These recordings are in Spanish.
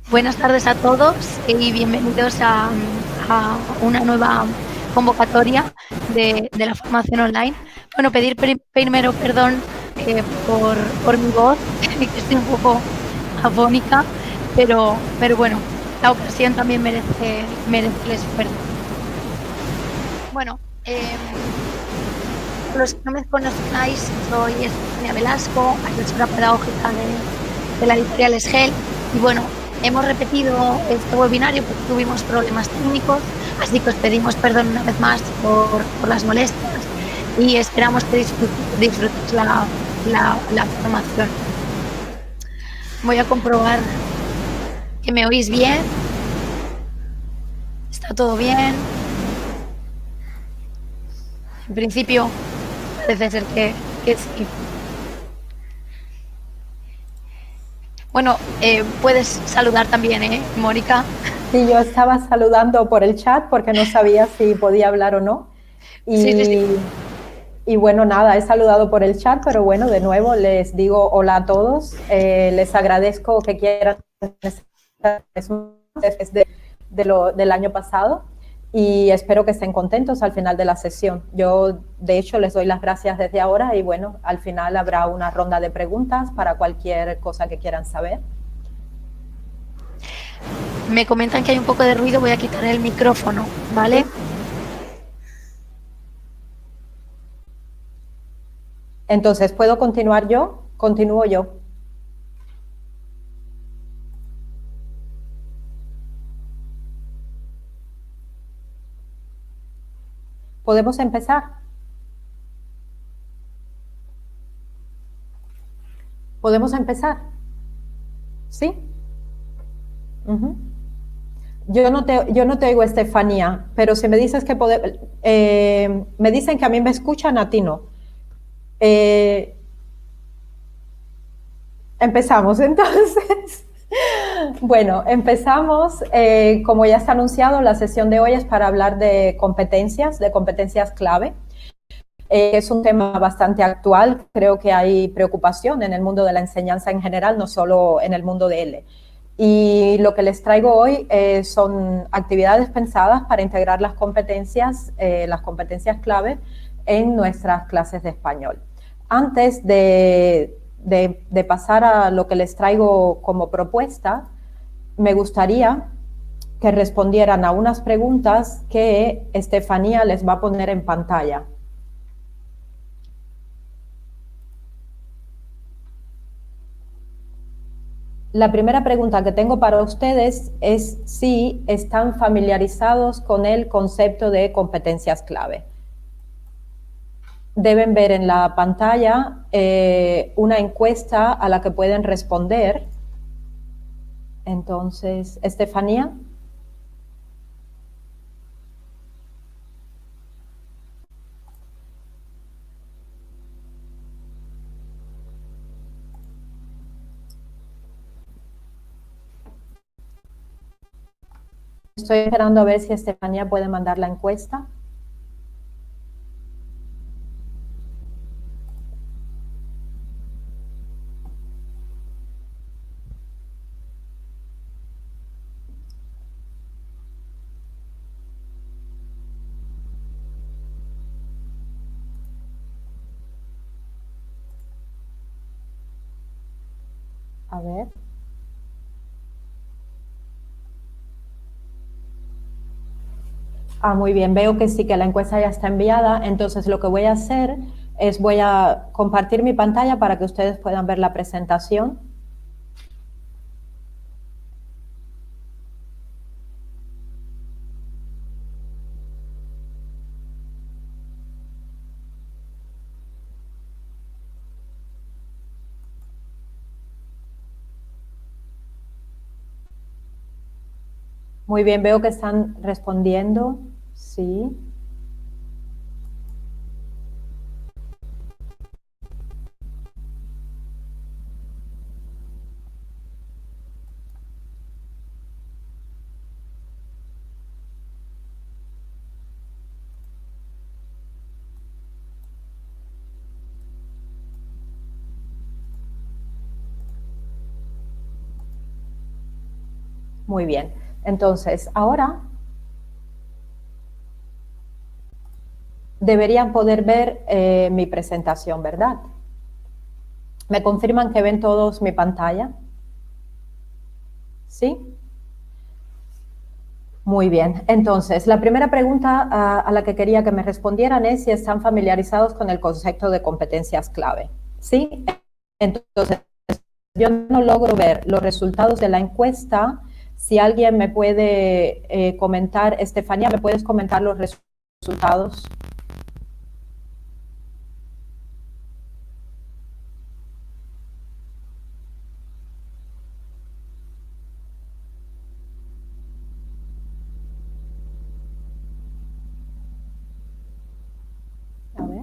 Buenas tardes a todos y bienvenidos a una nueva convocatoria de la formación online. Bueno, pedir primero perdón por mi voz, que estoy un poco afónica, pero bueno, la ocasión también merece el esfuerzo. Bueno, para los que no me conozcáis, soy Estefanía Velasco, asesora pedagógica de la editorial Esgel. Y bueno, hemos repetido este webinario porque tuvimos problemas técnicos, así que os pedimos perdón una vez más por las molestias y esperamos que disfrutéis la formación. Voy a comprobar que me oís bien. ¿Está todo bien? En principio parece ser que sí. Bueno, puedes saludar también, Mónica. Sí, yo estaba saludando por el chat porque no sabía si podía hablar o no. Sí, sí, sí. Y bueno, nada, he saludado por el chat, pero bueno, de nuevo les digo hola a todos. Les agradezco que quieran estar del año pasado y espero que estén contentos al final de la sesión. Yo, de hecho, les doy las gracias desde ahora y bueno, al final habrá una ronda de preguntas para cualquier cosa que quieran saber. Me comentan que hay un poco de ruido, voy a quitar el micrófono, ¿vale? ¿Sí? Entonces, ¿puedo continuar yo? Continúo yo. ¿Podemos empezar? ¿Podemos empezar? ¿Sí? Uh-huh. Yo no te oigo, Estefanía, pero si me dices que me dicen que a mí me escuchan, a ti no. Eh, Empezamos entonces. Bueno, empezamos. Como ya está anunciado, la sesión de hoy es para hablar de competencias clave. Es un tema bastante actual. Creo que hay preocupación en el mundo de la enseñanza en general, no solo en el mundo de L. Y lo que les traigo hoy son actividades pensadas para integrar las competencias clave en nuestras clases de español. Antes de pasar a lo que les traigo como propuesta, me gustaría que respondieran a unas preguntas que Estefanía les va a poner en pantalla. La primera pregunta que tengo para ustedes es si están familiarizados con el concepto de competencias clave. Deben ver en la pantalla una encuesta a la que pueden responder. Entonces, Estefanía. Estoy esperando a ver si Estefanía puede mandar la encuesta. A ver. Muy bien, veo que sí, que la encuesta ya está enviada. Entonces lo que voy a hacer es voy a compartir mi pantalla para que ustedes puedan ver la presentación. Muy bien, veo que están respondiendo. Sí. Muy bien. Entonces, ahora deberían poder ver mi presentación, ¿verdad? ¿Me confirman que ven todos mi pantalla? ¿Sí? Muy bien. Entonces, la primera pregunta a la que quería que me respondieran es si están familiarizados con el concepto de competencias clave. ¿Sí? Entonces, yo no logro ver los resultados de la encuesta. Si alguien me puede comentar, Estefanía, ¿me puedes comentar los resultados? A ver.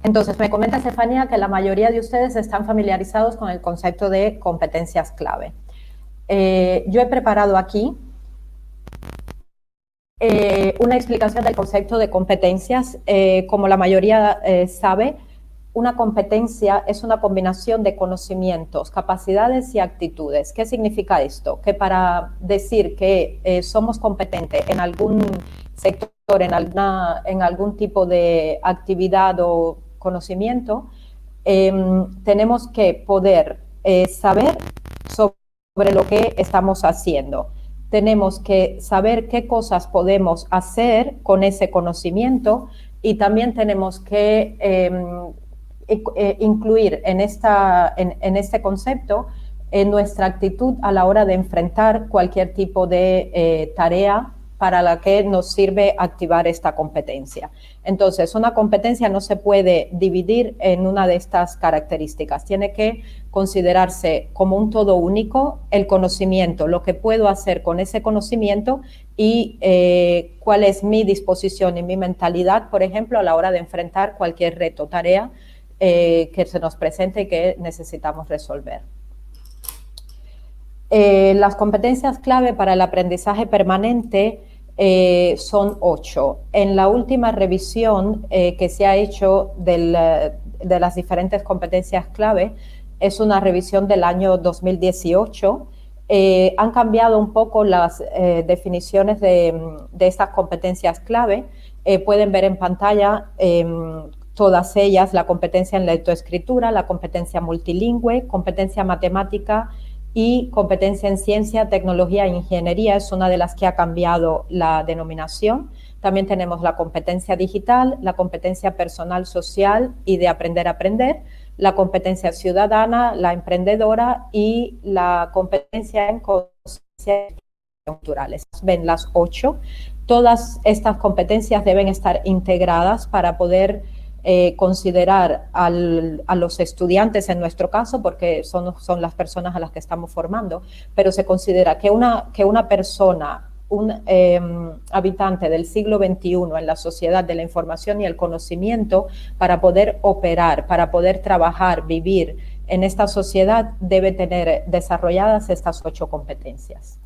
Entonces, me comenta Estefanía que la mayoría de ustedes están familiarizados con el concepto de competencias clave. Yo he preparado aquí una explicación del concepto de competencias. Como la mayoría sabe, una competencia es una combinación de conocimientos, capacidades y actitudes. ¿Qué significa esto? Que para decir que somos competentes en algún sector, en algún tipo de actividad o conocimiento, tenemos que poder saber sobre lo que estamos haciendo. Tenemos que saber qué cosas podemos hacer con ese conocimiento y también tenemos que incluir en este concepto nuestra actitud a la hora de enfrentar cualquier tipo de tarea para la que nos sirve activar esta competencia. Entonces, una competencia no se puede dividir en una de estas características. Tiene que considerarse como un todo único el conocimiento, lo que puedo hacer con ese conocimiento y cuál es mi disposición y mi mentalidad, por ejemplo, a la hora de enfrentar cualquier reto, tarea que se nos presente y que necesitamos resolver. Las competencias clave para el aprendizaje permanente son 8. En la última revisión que se ha hecho de las diferentes competencias clave, es una revisión del año 2018, han cambiado un poco las definiciones de estas competencias clave. Pueden ver en pantalla todas ellas: la competencia en lectoescritura, la competencia multilingüe, competencia matemática y competencia en ciencia, tecnología e ingeniería es una de las que ha cambiado la denominación. También tenemos la competencia digital, la competencia personal social y de aprender a aprender, la competencia ciudadana, la emprendedora y la competencia en conciencias culturales. Ven las 8. Todas estas competencias deben estar integradas para poder considerar a los estudiantes, en nuestro caso, porque son las personas a las que estamos formando, pero se considera que una persona, un habitante del siglo XXI en la sociedad de la información y el conocimiento, para poder operar, para poder trabajar, vivir en esta sociedad, debe tener desarrolladas estas 8 competencias.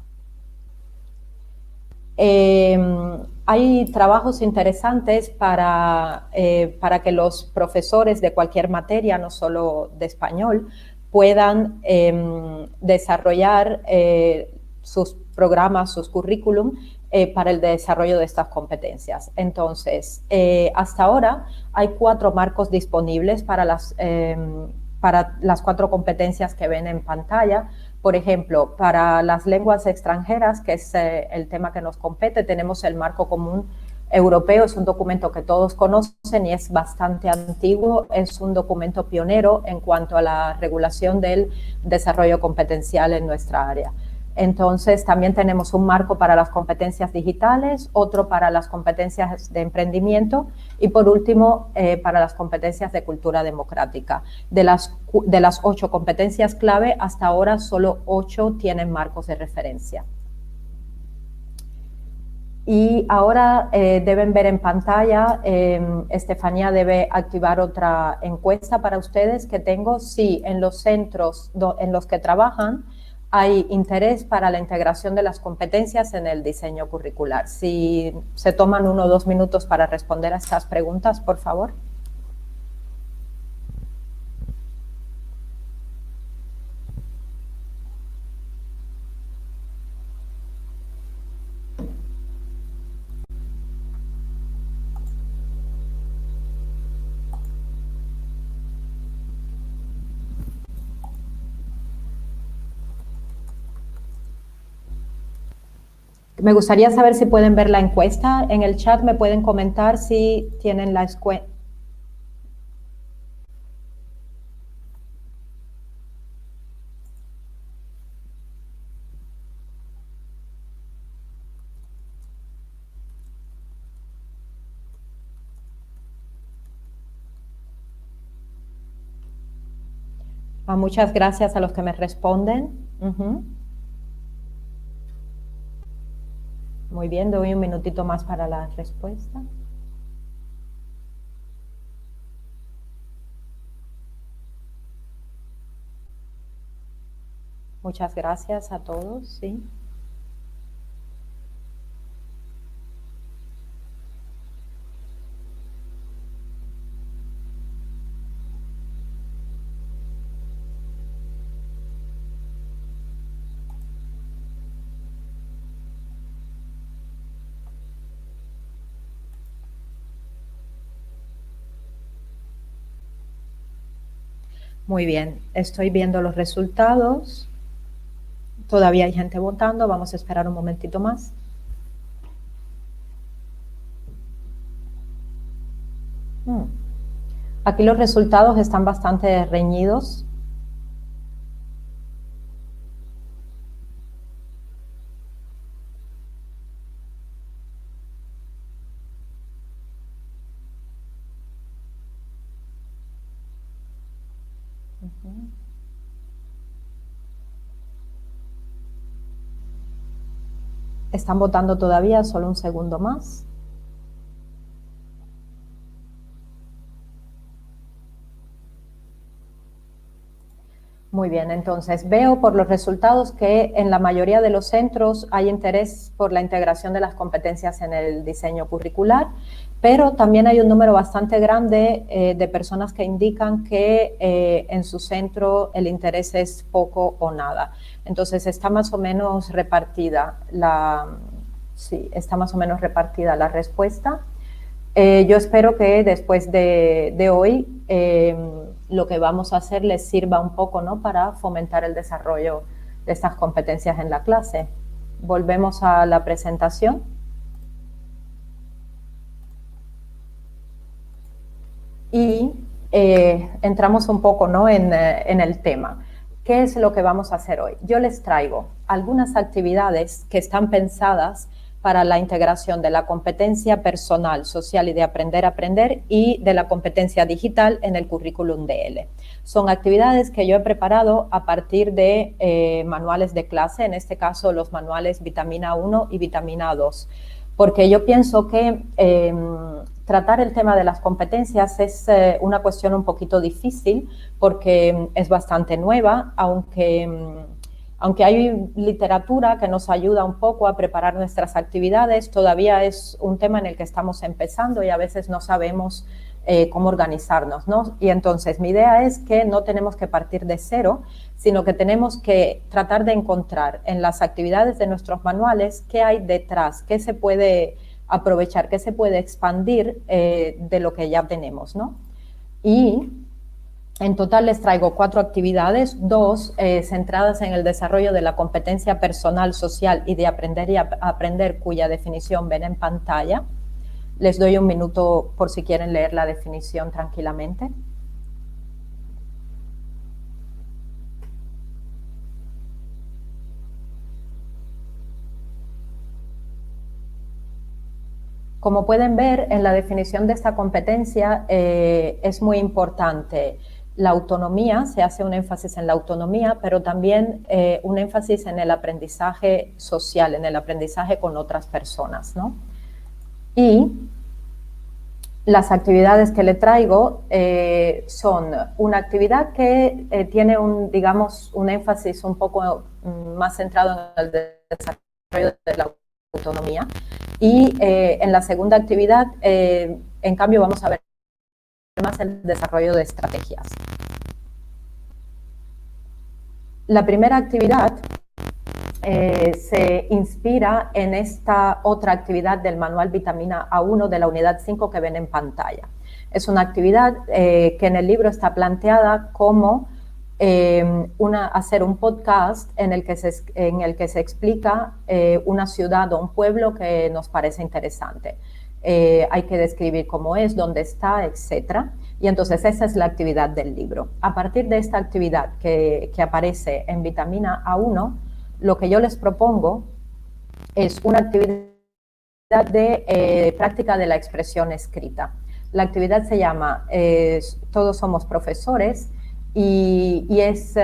Hay trabajos interesantes para que los profesores de cualquier materia, no solo de español, puedan desarrollar sus programas, sus currículum para el desarrollo de estas competencias. Entonces, hasta ahora hay 4 marcos disponibles para las 4 competencias que ven en pantalla. Por ejemplo, para las lenguas extranjeras, que es el tema que nos compete, tenemos el marco común europeo. Es un documento que todos conocen y es bastante antiguo. Es un documento pionero en cuanto a la regulación del desarrollo competencial en nuestra área. Entonces, también tenemos un marco para las competencias digitales, otro para las competencias de emprendimiento y, por último, para las competencias de cultura democrática. De las 8 competencias clave, hasta ahora solo 8 tienen marcos de referencia. Y ahora deben ver en pantalla, Estefanía debe activar otra encuesta para ustedes que tengo. Si en los centros en los que trabajan hay interés para la integración de las competencias en el diseño curricular. Si se toman 1 o 2 minutos para responder a estas preguntas, por favor. Me gustaría saber si pueden ver la encuesta en el chat, me pueden comentar si tienen la encuesta. Muchas gracias a los que me responden. Muy bien, doy un minutito más para la respuesta. Muchas gracias a todos, sí. Muy bien, estoy viendo los resultados. Todavía hay gente votando, vamos a esperar un momentito más. Aquí los resultados están bastante reñidos. Están votando todavía, solo un segundo más. Muy bien, entonces veo por los resultados que en la mayoría de los centros hay interés por la integración de las competencias en el diseño curricular, pero también hay un número bastante grande de personas que indican que en su centro el interés es poco o nada. Entonces está más o menos repartida la respuesta. Yo espero que después de hoy lo que vamos a hacer les sirva un poco, ¿no?, para fomentar el desarrollo de estas competencias en la clase. Volvemos a la presentación. Y entramos un poco, ¿no?, en el tema. ¿Qué es lo que vamos a hacer hoy? Yo les traigo algunas actividades que están pensadas para la integración de la competencia personal, social y de aprender a aprender y de la competencia digital en el currículum DL. Son actividades que yo he preparado a partir de manuales de clase, en este caso los manuales Vitamina 1 y Vitamina 2, porque yo pienso que tratar el tema de las competencias es una cuestión un poquito difícil porque es bastante nueva, aunque hay literatura que nos ayuda un poco a preparar nuestras actividades, todavía es un tema en el que estamos empezando y a veces no sabemos cómo organizarnos, ¿no? Y entonces mi idea es que no tenemos que partir de cero, sino que tenemos que tratar de encontrar en las actividades de nuestros manuales qué hay detrás, qué se puede aprovechar, qué se puede expandir de lo que ya tenemos, ¿no? Y en total les traigo 4 actividades, 2 centradas en el desarrollo de la competencia personal, social y de aprender y aprender, cuya definición ven en pantalla. Les doy un minuto por si quieren leer la definición tranquilamente. Como pueden ver, en la definición de esta competencia es muy importante la autonomía, se hace un énfasis en la autonomía, pero también un énfasis en el aprendizaje social, en el aprendizaje con otras personas, ¿no? Y las actividades que le traigo son una actividad que tiene un énfasis un poco más centrado en el desarrollo de la autonomía, y en la segunda actividad, en cambio, vamos a ver más el desarrollo de estrategias. La primera actividad se inspira en esta otra actividad del manual Vitamina A1 de la unidad 5 que ven en pantalla. Es una actividad que en el libro está planteada como hacer un podcast en el que se explica una ciudad o un pueblo que nos parece interesante. Hay que describir cómo es, dónde está, etc. Y entonces esa es la actividad del libro. A partir de esta actividad que aparece en Vitamina A1, lo que yo les propongo es una actividad de práctica de la expresión escrita. La actividad se llama Todos somos profesores y es,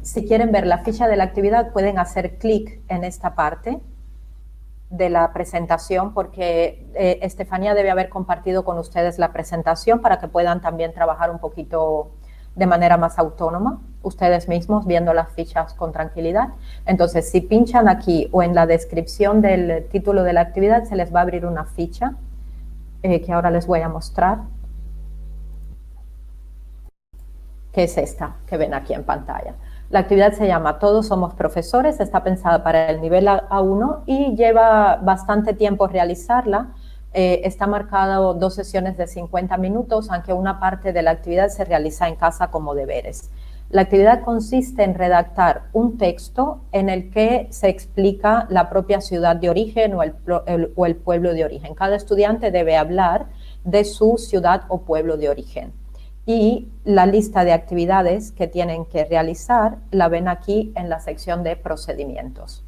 si quieren ver la ficha de la actividad, pueden hacer clic en esta parte de la presentación porque Estefanía debe haber compartido con ustedes la presentación para que puedan también trabajar un poquito de manera más autónoma, ustedes mismos viendo las fichas con tranquilidad. Entonces, si pinchan aquí o en la descripción del título de la actividad, se les va a abrir una ficha que ahora les voy a mostrar, que es esta que ven aquí en pantalla. La actividad se llama Todos somos profesores, está pensada para el nivel A1 y lleva bastante tiempo realizarla. Está marcado 2 sesiones de 50 minutos, aunque una parte de la actividad se realiza en casa como deberes. La actividad consiste en redactar un texto en el que se explica la propia ciudad de origen o el pueblo de origen. Cada estudiante debe hablar de su ciudad o pueblo de origen. Y la lista de actividades que tienen que realizar la ven aquí en la sección de procedimientos.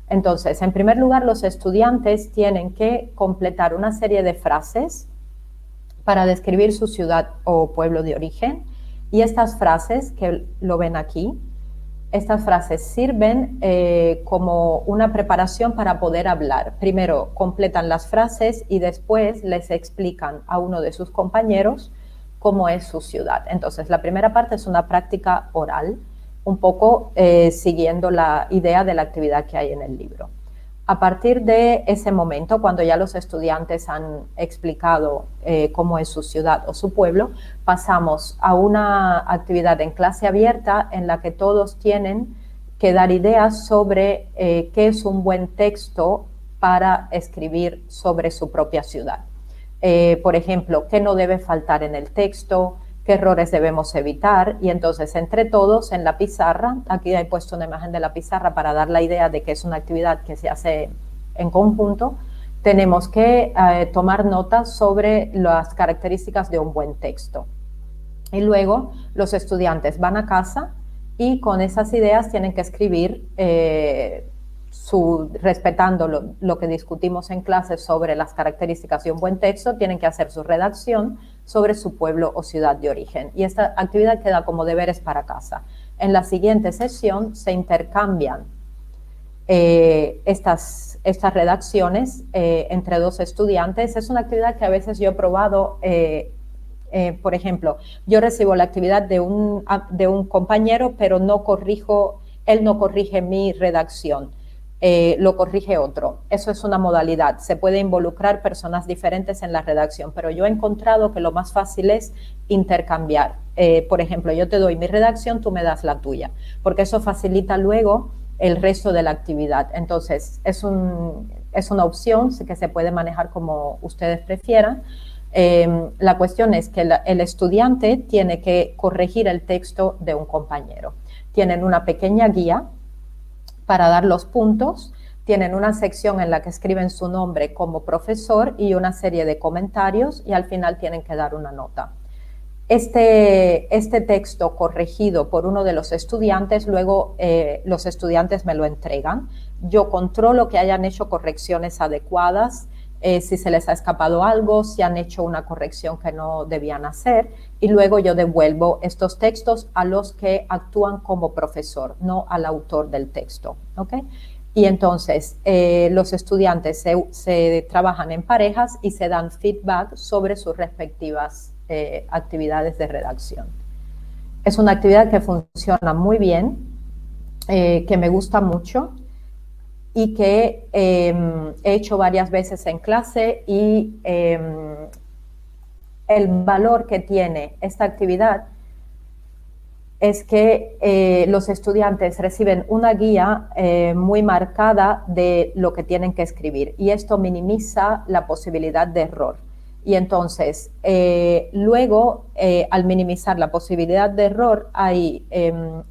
Entonces, en primer lugar, los estudiantes tienen que completar una serie de frases para describir su ciudad o pueblo de origen. Y estas frases, que lo ven aquí, estas frases sirven como una preparación para poder hablar. Primero completan las frases y después les explican a uno de sus compañeros cómo es su ciudad. Entonces, la primera parte es una práctica oral, un poco siguiendo la idea de la actividad que hay en el libro. A partir de ese momento, cuando ya los estudiantes han explicado cómo es su ciudad o su pueblo, pasamos a una actividad en clase abierta en la que todos tienen que dar ideas sobre qué es un buen texto para escribir sobre su propia ciudad. Por ejemplo, qué no debe faltar en el texto, qué errores debemos evitar, y entonces entre todos en la pizarra, aquí he puesto una imagen de la pizarra para dar la idea de que es una actividad que se hace en conjunto, tenemos que tomar notas sobre las características de un buen texto. Y luego los estudiantes van a casa y con esas ideas tienen que escribir respetando lo que discutimos en clase sobre las características de un buen texto, tienen que hacer su redacción sobre su pueblo o ciudad de origen. Y esta actividad queda como deberes para casa. En la siguiente sesión se intercambian estas redacciones entre dos estudiantes. Es una actividad que a veces yo he probado. Por ejemplo, yo recibo la actividad de un compañero, pero él no corrige mi redacción. Lo corrige otro. Eso es una modalidad. Se puede involucrar personas diferentes en la redacción, pero yo he encontrado que lo más fácil es intercambiar. Por ejemplo, yo te doy mi redacción, tú me das la tuya, porque eso facilita luego el resto de la actividad. Entonces, es una opción que se puede manejar como ustedes prefieran. La cuestión es que el estudiante tiene que corregir el texto de un compañero. Tienen una pequeña guía para dar los puntos, tienen una sección en la que escriben su nombre como profesor y una serie de comentarios y al final tienen que dar una nota. Este texto corregido por uno de los estudiantes, luego los estudiantes me lo entregan. Yo controlo que hayan hecho correcciones adecuadas, si se les ha escapado algo, si han hecho una corrección que no debían hacer, y luego yo devuelvo estos textos a los que actúan como profesor, no al autor del texto, ¿ok? Y entonces los estudiantes se trabajan en parejas y se dan feedback sobre sus respectivas actividades de redacción. Es una actividad que funciona muy bien, que me gusta mucho, y que he hecho varias veces en clase y el valor que tiene esta actividad es que los estudiantes reciben una guía muy marcada de lo que tienen que escribir y esto minimiza la posibilidad de error. Y entonces, luego, al minimizar la posibilidad de error, hay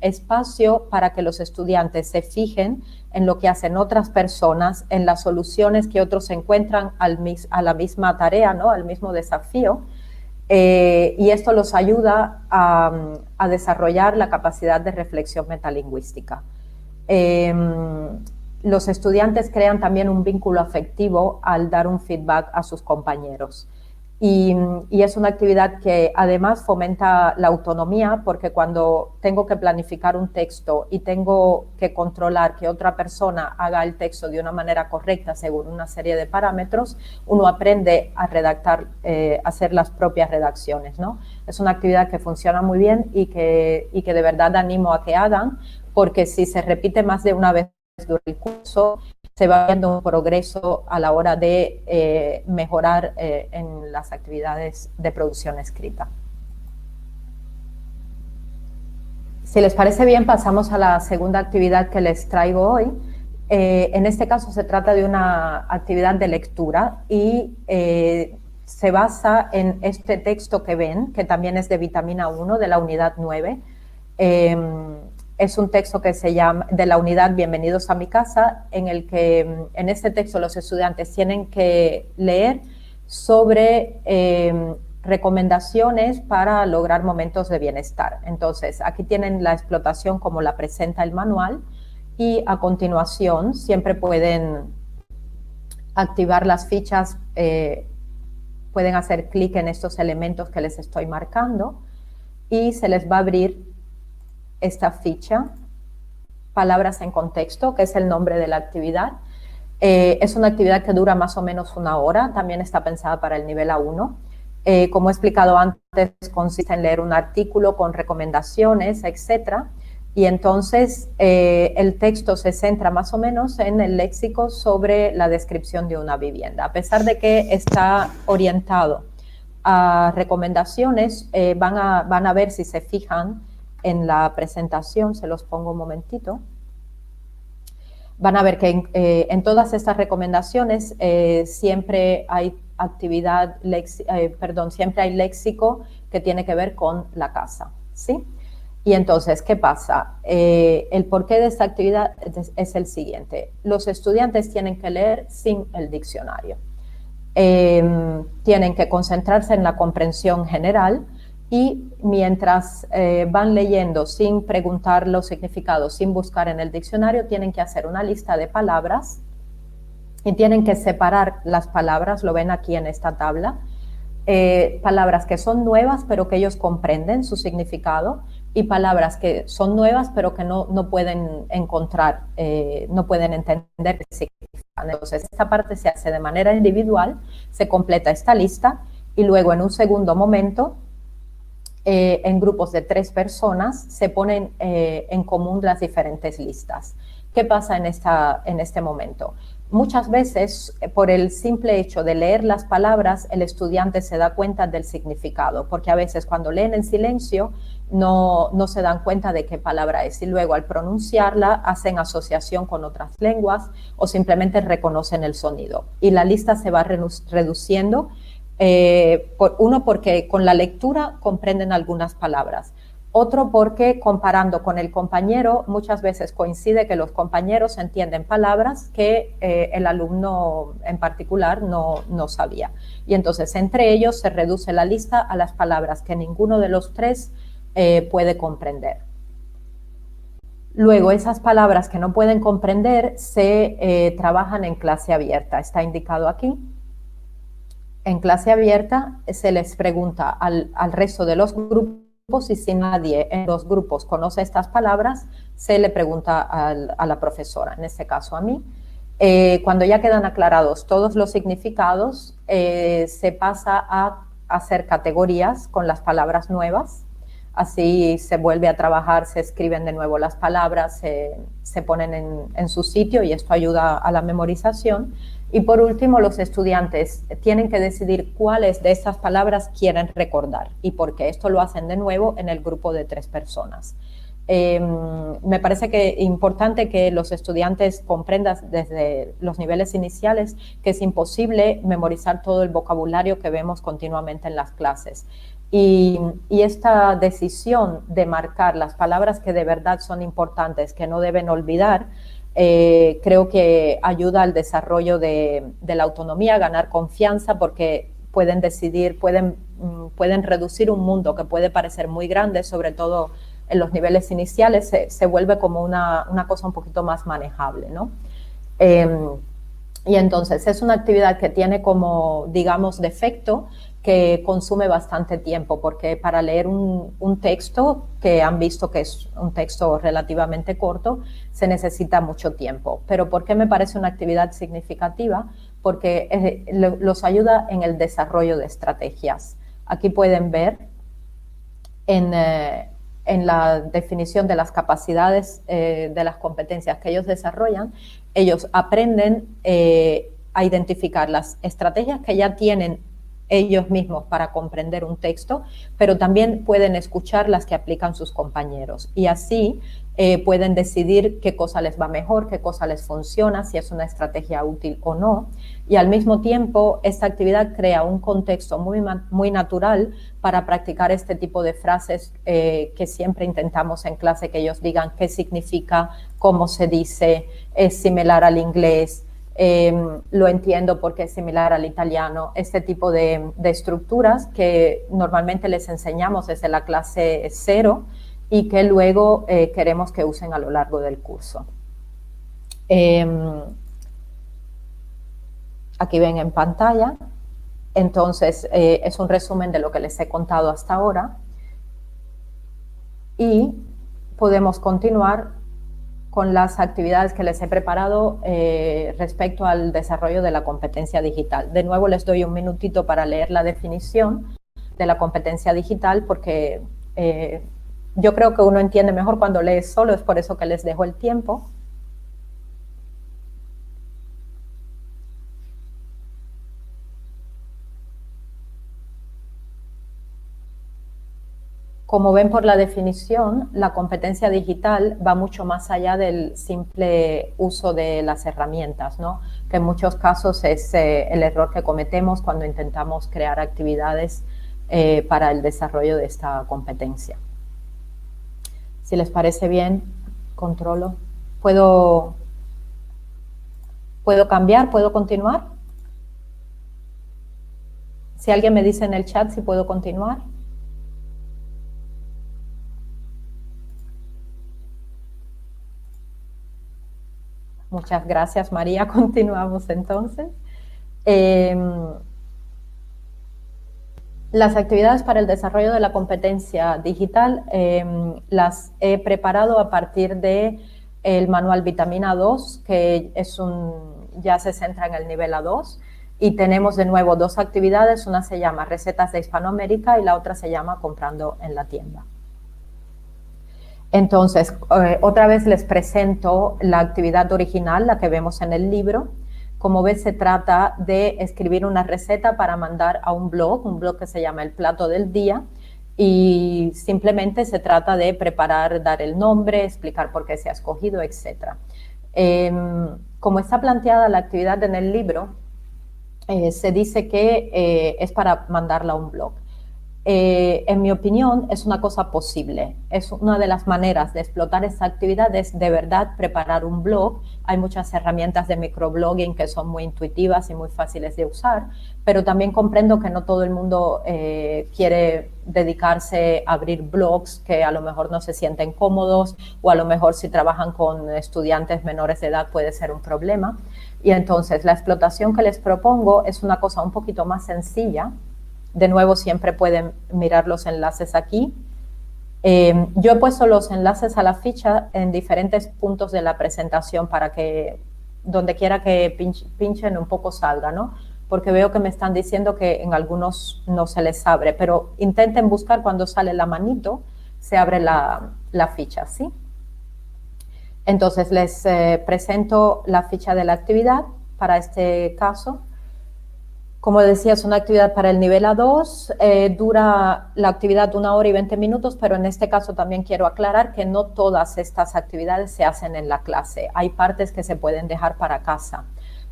espacio para que los estudiantes se fijen en lo que hacen otras personas, en las soluciones que otros encuentran a la misma tarea, ¿no? Al mismo desafío. Y esto los ayuda a desarrollar la capacidad de reflexión metalingüística. Los estudiantes crean también un vínculo afectivo al dar un feedback a sus compañeros. Y es una actividad que además fomenta la autonomía, porque cuando tengo que planificar un texto y tengo que controlar que otra persona haga el texto de una manera correcta según una serie de parámetros, uno aprende a redactar, hacer las propias redacciones, ¿no? Es una actividad que funciona muy bien y que de verdad animo a que hagan, porque si se repite más de una vez durante el curso, se va viendo un progreso a la hora de mejorar en las actividades de producción escrita. Si les parece bien, pasamos a la segunda actividad que les traigo hoy. En este caso se trata de una actividad de lectura y se basa en este texto que ven, que también es de Vitamina 1 de la unidad 9. Es un texto que se llama, de la unidad Bienvenidos a mi casa, en el que en este texto los estudiantes tienen que leer sobre recomendaciones para lograr momentos de bienestar. Entonces, aquí tienen la explotación como la presenta el manual y a continuación siempre pueden activar las fichas, pueden hacer clic en estos elementos que les estoy marcando y se les va a abrir esta ficha, palabras en contexto, que es el nombre de la actividad. Es una actividad que dura más o menos 1 hora, también está pensada para el nivel A1. Como he explicado antes, consiste en leer un artículo con recomendaciones, etc. Y entonces el texto se centra más o menos en el léxico sobre la descripción de una vivienda. A pesar de que está orientado a recomendaciones, van a ver, si se fijan en la presentación, se los pongo un momentito, van a ver que en todas estas recomendaciones siempre hay siempre hay léxico que tiene que ver con la casa, ¿sí? Y entonces, ¿qué pasa? El porqué de esta actividad es el siguiente. Los estudiantes tienen que leer sin el diccionario. Tienen que concentrarse en la comprensión general y mientras van leyendo sin preguntar los significados, sin buscar en el diccionario, tienen que hacer una lista de palabras y tienen que separar las palabras, lo ven aquí en esta tabla, palabras que son nuevas pero que ellos comprenden su significado y palabras que son nuevas pero que no pueden encontrar, no pueden entender qué significan. Entonces esta parte se hace de manera individual, se completa esta lista y luego en un segundo momento en grupos de 3 personas se ponen en común las diferentes listas. ¿Qué pasa en este momento? Muchas veces, por el simple hecho de leer las palabras, el estudiante se da cuenta del significado, porque a veces cuando leen en silencio no se dan cuenta de qué palabra es y luego al pronunciarla hacen asociación con otras lenguas o simplemente reconocen el sonido. Y la lista se va reduciendo. Uno, porque con la lectura comprenden algunas palabras. Otro, porque comparando con el compañero, muchas veces coincide que los compañeros entienden palabras que el alumno en particular no sabía. Y entonces entre ellos se reduce la lista a las palabras que ninguno de los 3 puede comprender. Luego, esas palabras que no pueden comprender se trabajan en clase abierta. Está indicado aquí. En clase abierta se les pregunta al resto de los grupos y si nadie en los grupos conoce estas palabras, se le pregunta a la profesora, en este caso a mí. Cuando ya quedan aclarados todos los significados, se pasa a hacer categorías con las palabras nuevas. Así se vuelve a trabajar, se escriben de nuevo las palabras, se ponen en su sitio y esto ayuda a la memorización. Y por último, los estudiantes tienen que decidir cuáles de estas palabras quieren recordar y por qué. Esto lo hacen de nuevo en el grupo de 3 personas. Me parece que es importante que los estudiantes comprendan desde los niveles iniciales que es imposible memorizar todo el vocabulario que vemos continuamente en las clases. Y esta decisión de marcar las palabras que de verdad son importantes, que no deben olvidar, creo que ayuda al desarrollo de la autonomía, a ganar confianza, porque pueden decidir, pueden reducir un mundo que puede parecer muy grande, sobre todo en los niveles iniciales, se vuelve como una cosa un poquito más manejable, ¿no? Y entonces es una actividad que tiene como, digamos, defecto que consume bastante tiempo, porque para leer un texto, que han visto que es un texto relativamente corto, se necesita mucho tiempo. Pero ¿por qué me parece una actividad significativa? Porque los ayuda en el desarrollo de estrategias. Aquí pueden ver en la definición de las capacidades, de las competencias que ellos desarrollan, ellos aprenden a identificar las estrategias que ya tienen ellos mismos para comprender un texto, pero también pueden escuchar las que aplican sus compañeros y así pueden decidir qué cosa les va mejor, qué cosa les funciona, si es una estrategia útil o no. Y al mismo tiempo, esta actividad crea un contexto muy natural para practicar este tipo de frases que siempre intentamos en clase, que ellos digan qué significa, cómo se dice, es similar al inglés, lo entiendo porque es similar al italiano, este tipo de estructuras que normalmente les enseñamos desde la clase 0 y que luego queremos que usen a lo largo del curso. Aquí ven en pantalla, entonces es un resumen de lo que les he contado hasta ahora y podemos continuar con las actividades que les he preparado respecto al desarrollo de la competencia digital. De nuevo les doy un minutito para leer la definición de la competencia digital porque yo creo que uno entiende mejor cuando lee solo, es por eso que les dejo el tiempo. Como ven por la definición, la competencia digital va mucho más allá del simple uso de las herramientas, ¿no? Que en muchos casos es el error que cometemos cuando intentamos crear actividades para el desarrollo de esta competencia. Si les parece bien, controlo. ¿Puedo cambiar? ¿Puedo continuar? Si alguien me dice en el chat si puedo continuar. Muchas gracias, María. Continuamos entonces. Las actividades para el desarrollo de la competencia digital las he preparado a partir del manual Vitamina 2, que ya se centra en el nivel A2. Y tenemos de nuevo dos actividades, una se llama Recetas de Hispanoamérica y la otra se llama Comprando en la tienda. Entonces, otra vez les presento la actividad original, la que vemos en el libro. Como ves, se trata de escribir una receta para mandar a un blog que se llama El Plato del Día, y simplemente se trata de preparar, dar el nombre, explicar por qué se ha escogido, etc. Como está planteada la actividad en el libro, se dice que es para mandarla a un blog. En mi opinión, es una cosa posible. Es una de las maneras de explotar esta actividad, es de verdad preparar un blog. Hay muchas herramientas de microblogging que son muy intuitivas y muy fáciles de usar, pero también comprendo que no todo el mundo quiere dedicarse a abrir blogs, que a lo mejor no se sienten cómodos, o a lo mejor si trabajan con estudiantes menores de edad puede ser un problema. Y entonces la explotación que les propongo es una cosa un poquito más sencilla. De nuevo, siempre pueden mirar los enlaces aquí. Yo he puesto los enlaces a la ficha en diferentes puntos de la presentación para que donde quiera que pinchen un poco salga, ¿no? Porque veo que me están diciendo que en algunos no se les abre, pero intenten buscar cuando sale la manito, se abre la ficha, ¿sí? Entonces les presento la ficha de la actividad para este caso. Como decía, es una actividad para el nivel A2, dura la actividad 1 hora y 20 minutos, pero en este caso también quiero aclarar que no todas estas actividades se hacen en la clase. Hay partes que se pueden dejar para casa.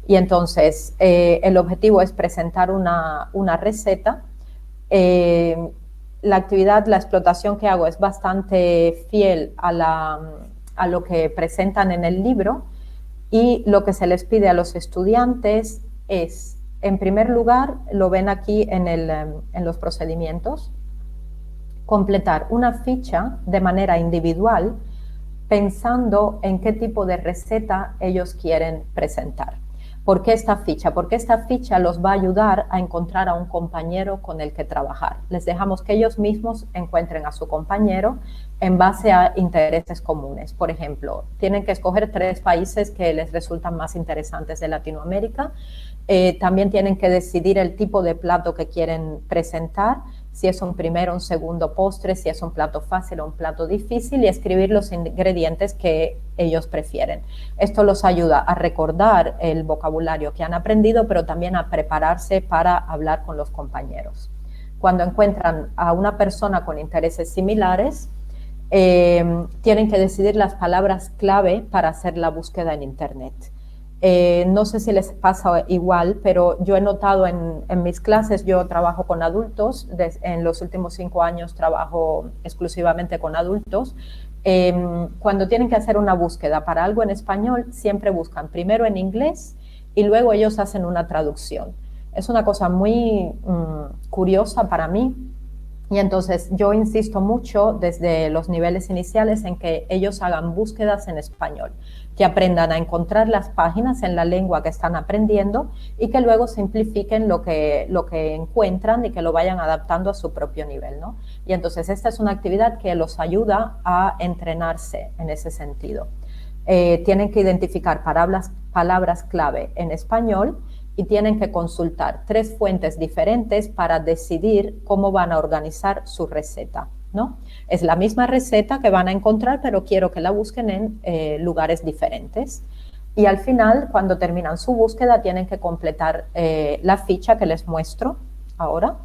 Y entonces, el objetivo es presentar una receta. La actividad, la explotación que hago es bastante fiel a lo que presentan en el libro, y lo que se les pide a los estudiantes es, en primer lugar, lo ven aquí en los procedimientos, completar una ficha de manera individual pensando en qué tipo de receta ellos quieren presentar. ¿Por qué esta ficha? Porque esta ficha los va a ayudar a encontrar a un compañero con el que trabajar. Les dejamos que ellos mismos encuentren a su compañero en base a intereses comunes. Por ejemplo, tienen que escoger 3 países que les resultan más interesantes de Latinoamérica. También tienen que decidir el tipo de plato que quieren presentar, si es un primero, un segundo postre, si es un plato fácil o un plato difícil, y escribir los ingredientes que ellos prefieren. Esto los ayuda a recordar el vocabulario que han aprendido, pero también a prepararse para hablar con los compañeros. Cuando encuentran a una persona con intereses similares, tienen que decidir las palabras clave para hacer la búsqueda en Internet. No sé si les pasa igual, pero yo he notado en mis clases, yo trabajo con adultos, en los últimos 5 años trabajo exclusivamente con adultos. Cuando tienen que hacer una búsqueda para algo en español, siempre buscan primero en inglés y luego ellos hacen una traducción. Es una cosa muy curiosa para mí. Y entonces yo insisto mucho desde los niveles iniciales en que ellos hagan búsquedas en español, que aprendan a encontrar las páginas en la lengua que están aprendiendo y que luego simplifiquen lo que encuentran y que lo vayan adaptando a su propio nivel, ¿no? Y entonces esta es una actividad que los ayuda a entrenarse en ese sentido. Tienen que identificar palabras clave en español y tienen que consultar 3 fuentes diferentes para decidir cómo van a organizar su receta, ¿no? Es la misma receta que van a encontrar, pero quiero que la busquen en lugares diferentes. Y al final, cuando terminan su búsqueda, tienen que completar la ficha que les muestro ahora.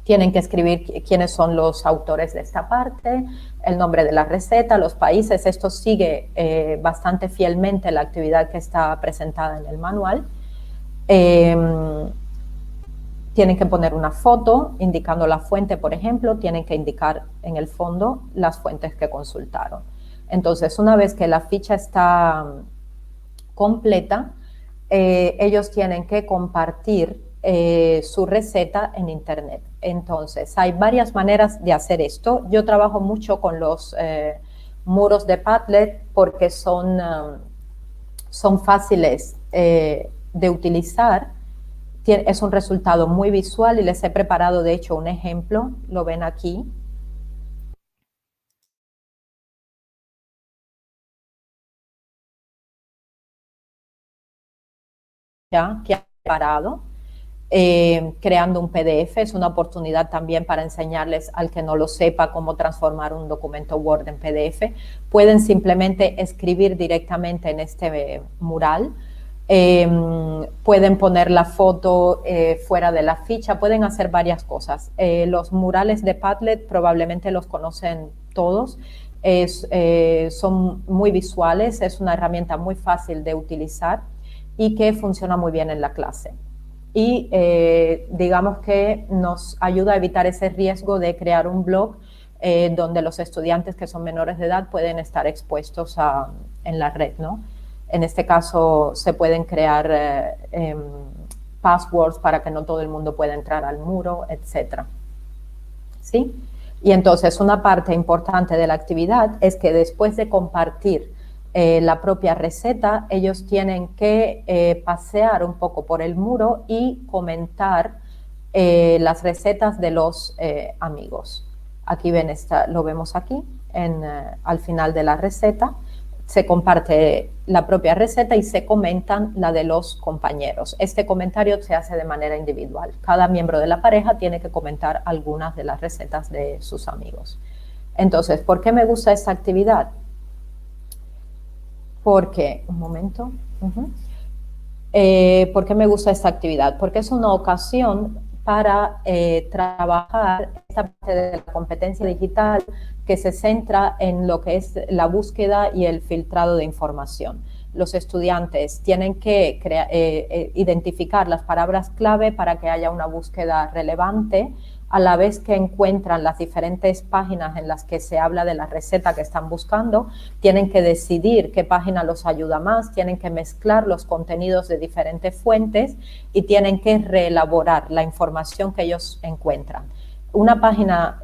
Tienen que escribir quiénes son los autores de esta parte, el nombre de la receta, los países. Esto sigue bastante fielmente la actividad que está presentada en el manual. Tienen que poner una foto indicando la fuente, por ejemplo, tienen que indicar en el fondo las fuentes que consultaron. Entonces, una vez que la ficha está completa, ellos tienen que compartir su receta en Internet. Entonces, hay varias maneras de hacer esto. Yo trabajo mucho con los muros de Padlet porque son fáciles de utilizar. Es un resultado muy visual y les he preparado de hecho un ejemplo, lo ven aquí. Ya, que ha preparado, creando un PDF. Es una oportunidad también para enseñarles al que no lo sepa cómo transformar un documento Word en PDF. Pueden simplemente escribir directamente en este mural. Pueden poner la foto fuera de la ficha, pueden hacer varias cosas. Los murales de Padlet probablemente los conocen todos, son muy visuales, es una herramienta muy fácil de utilizar y que funciona muy bien en la clase. Y digamos que nos ayuda a evitar ese riesgo de crear un blog donde los estudiantes que son menores de edad pueden estar expuestos en la red, ¿no? En este caso se pueden crear passwords para que no todo el mundo pueda entrar al muro, etc. ¿Sí? Y entonces una parte importante de la actividad es que después de compartir la propia receta, ellos tienen que pasear un poco por el muro y comentar las recetas de los amigos. Aquí ven, lo vemos aquí, al final de la receta. Se comparte la propia receta y se comentan la de los compañeros. Este comentario se hace de manera individual. Cada miembro de la pareja tiene que comentar algunas de las recetas de sus amigos. Entonces, ¿por qué me gusta esta actividad? Porque, un momento, ¿Por qué me gusta esta actividad? Porque es una ocasión para trabajar esta parte de la competencia digital que se centra en lo que es la búsqueda y el filtrado de información. Los estudiantes tienen que identificar las palabras clave para que haya una búsqueda relevante, a la vez que encuentran las diferentes páginas en las que se habla de la receta que están buscando, tienen que decidir qué página los ayuda más, tienen que mezclar los contenidos de diferentes fuentes y tienen que reelaborar la información que ellos encuentran. Una página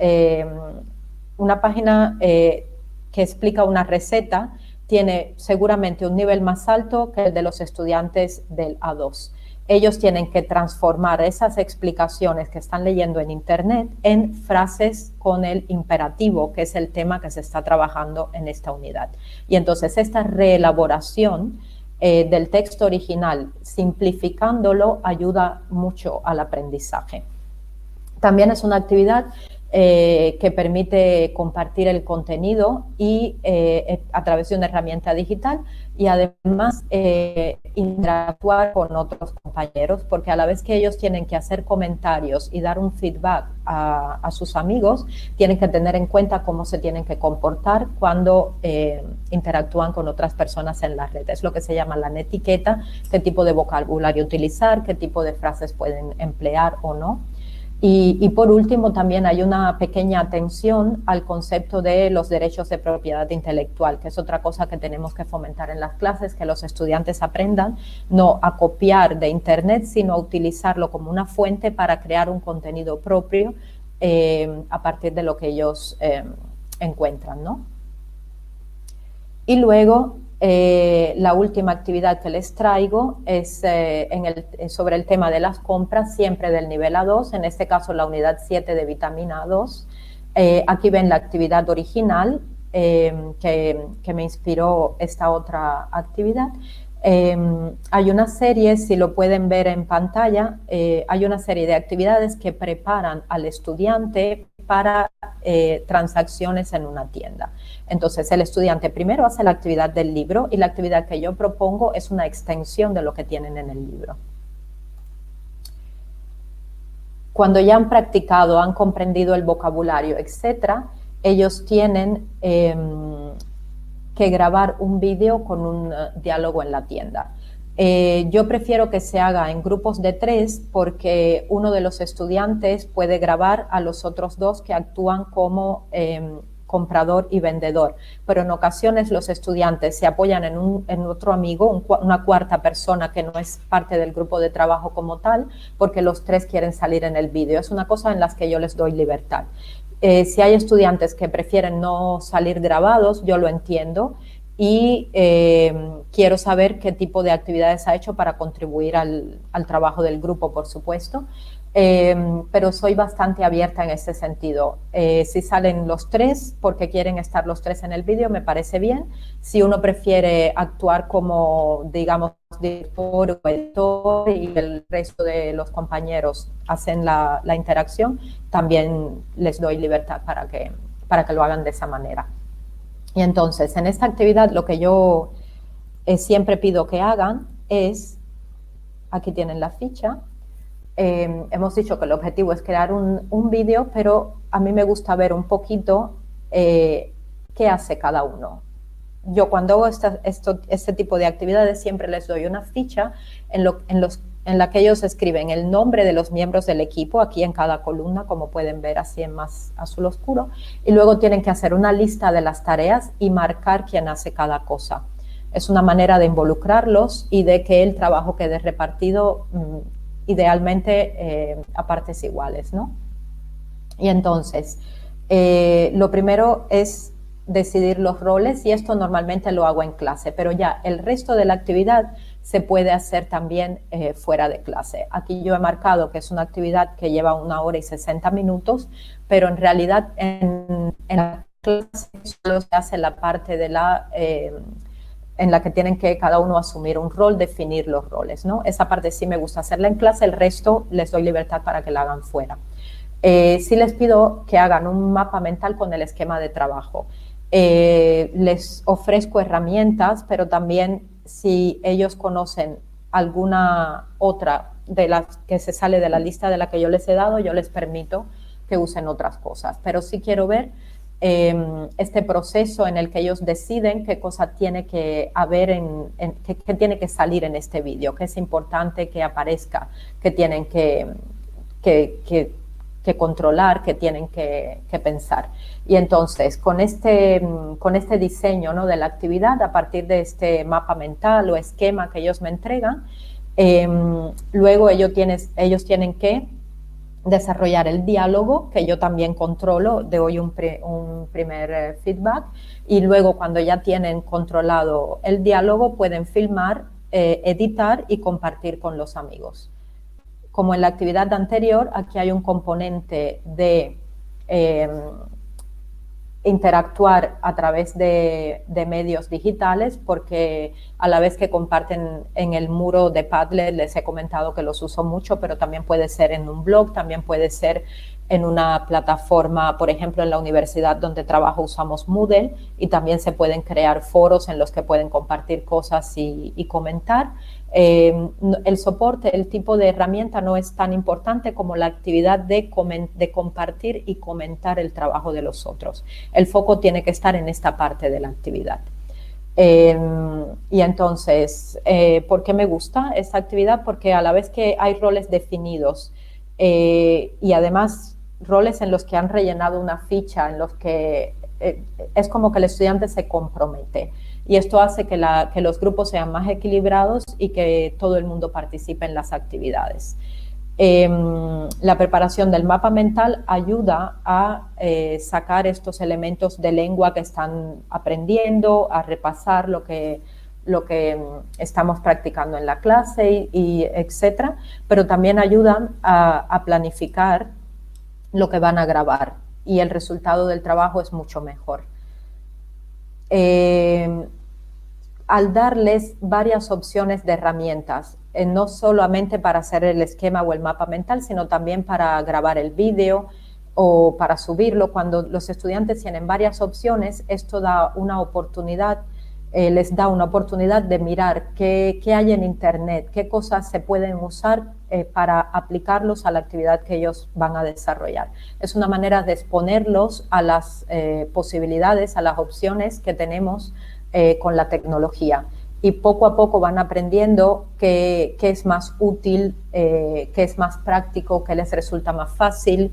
que explica una receta tiene seguramente un nivel más alto que el de los estudiantes del A2. Ellos tienen que transformar esas explicaciones que están leyendo en Internet en frases con el imperativo, que es el tema que se está trabajando en esta unidad. Y entonces esta reelaboración del texto original, simplificándolo, ayuda mucho al aprendizaje. También es una actividad que permite compartir el contenido y a través de una herramienta digital y además interactuar con otros compañeros, porque a la vez que ellos tienen que hacer comentarios y dar un feedback a sus amigos, tienen que tener en cuenta cómo se tienen que comportar cuando interactúan con otras personas en la red. Es lo que se llama la netiqueta, qué tipo de vocabulario utilizar, qué tipo de frases pueden emplear o no. Y por último, también hay una pequeña atención al concepto de los derechos de propiedad intelectual, que es otra cosa que tenemos que fomentar en las clases, que los estudiantes aprendan no a copiar de Internet, sino a utilizarlo como una fuente para crear un contenido propio a partir de lo que ellos encuentran, ¿no? Y luego, la última actividad que les traigo es sobre el tema de las compras, siempre del nivel A2, en este caso la unidad 7 de vitamina A2. Aquí ven la actividad original que me inspiró esta otra actividad. Hay una serie, si lo pueden ver en pantalla, hay una serie de actividades que preparan al estudiante para transacciones en una tienda. Entonces, el estudiante primero hace la actividad del libro y la actividad que yo propongo es una extensión de lo que tienen en el libro. Cuando ya han practicado, han comprendido el vocabulario, etcétera, ellos tienen que grabar un vídeo con un diálogo en la tienda. Yo prefiero que se haga en grupos de 3 porque uno de los estudiantes puede grabar a los otros 2 que actúan como comprador y vendedor, pero en ocasiones los estudiantes se apoyan en otro amigo, una cuarta persona que no es parte del grupo de trabajo como tal, porque los 3 quieren salir en el vídeo. Es una cosa en las que yo les doy libertad. Si hay estudiantes que prefieren no salir grabados, yo lo entiendo y quiero saber qué tipo de actividades ha hecho para contribuir al trabajo del grupo, por supuesto, pero soy bastante abierta en ese sentido. Si salen los 3 porque quieren estar los 3 en el vídeo, me parece bien. Si uno prefiere actuar como, digamos, director o editor y el resto de los compañeros hacen la interacción, también les doy libertad para que lo hagan de esa manera. Y entonces, en esta actividad, lo que yo siempre pido que hagan es, aquí tienen la ficha, hemos dicho que el objetivo es crear un vídeo, pero a mí me gusta ver un poquito qué hace cada uno. Yo cuando hago este tipo de actividades siempre les doy una ficha en la que ellos escriben el nombre de los miembros del equipo, aquí en cada columna, como pueden ver así en más azul oscuro, y luego tienen que hacer una lista de las tareas y marcar quién hace cada cosa. Es una manera de involucrarlos y de que el trabajo quede repartido idealmente a partes iguales, ¿no? Y entonces, lo primero es decidir los roles y esto normalmente lo hago en clase, pero ya el resto de la actividad se puede hacer también fuera de clase. Aquí yo he marcado que es una actividad que lleva 1 hora y 60 minutos, pero en realidad en la clase solo se hace la parte de en la que tienen que cada uno asumir un rol, definir los roles, ¿no? Esa parte sí me gusta hacerla en clase, el resto les doy libertad para que la hagan fuera. Sí les pido que hagan un mapa mental con el esquema de trabajo. Les ofrezco herramientas, pero también si ellos conocen alguna otra de las que se sale de la lista de la que yo les he dado, yo les permito que usen otras cosas. Pero sí quiero ver este proceso en el que ellos deciden qué cosa tiene que haber, qué tiene que salir en este vídeo, qué es importante que aparezca, qué tienen que controlar, que tienen que pensar. Y entonces, con este diseño, ¿no?, de la actividad, a partir de este mapa mental o esquema que ellos me entregan, luego ellos tienen que desarrollar el diálogo, que yo también controlo, doy un primer feedback, y luego cuando ya tienen controlado el diálogo pueden filmar, editar y compartir con los amigos. Como en la actividad anterior, aquí hay un componente de interactuar a través de medios digitales, porque a la vez que comparten en el muro de Padlet, les he comentado que los uso mucho, pero también puede ser en un blog, también puede ser en una plataforma, por ejemplo, en la universidad donde trabajo usamos Moodle, y también se pueden crear foros en los que pueden compartir cosas y comentar. El soporte, el tipo de herramienta no es tan importante como la actividad de compartir y comentar el trabajo de los otros. El foco tiene que estar en esta parte de la actividad. Y entonces, ¿por qué me gusta esta actividad? Porque a la vez que hay roles definidos y además roles en los que han rellenado una ficha, en los que es como que el estudiante se compromete. Y esto hace que los grupos sean más equilibrados y que todo el mundo participe en las actividades. La preparación del mapa mental ayuda a sacar estos elementos de lengua que están aprendiendo, a repasar lo que estamos practicando en la clase y etcétera, pero también ayudan a planificar lo que van a grabar, y el resultado del trabajo es mucho mejor. Al darles varias opciones de herramientas, no solamente para hacer el esquema o el mapa mental, sino también para grabar el vídeo o para subirlo. Cuando los estudiantes tienen varias opciones, esto da una oportunidad, les da una oportunidad de mirar qué hay en Internet, qué cosas se pueden usar para aplicarlos a la actividad que ellos van a desarrollar. Es una manera de exponerlos a las posibilidades, a las opciones que tenemos con la tecnología, y poco a poco van aprendiendo qué es más útil, qué es más práctico, qué les resulta más fácil,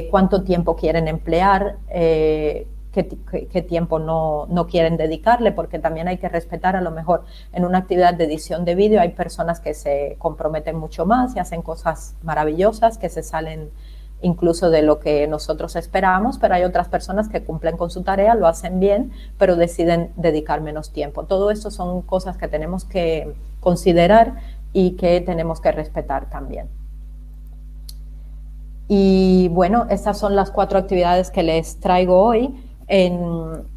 cuánto tiempo quieren emplear, qué tiempo no quieren dedicarle, porque también hay que respetar, a lo mejor en una actividad de edición de vídeo hay personas que se comprometen mucho más y hacen cosas maravillosas que se salen incluso de lo que nosotros esperamos, pero hay otras personas que cumplen con su tarea, lo hacen bien, pero deciden dedicar menos tiempo. Todo esto son cosas que tenemos que considerar y que tenemos que respetar también. Y bueno, estas son las 4 actividades que les traigo hoy.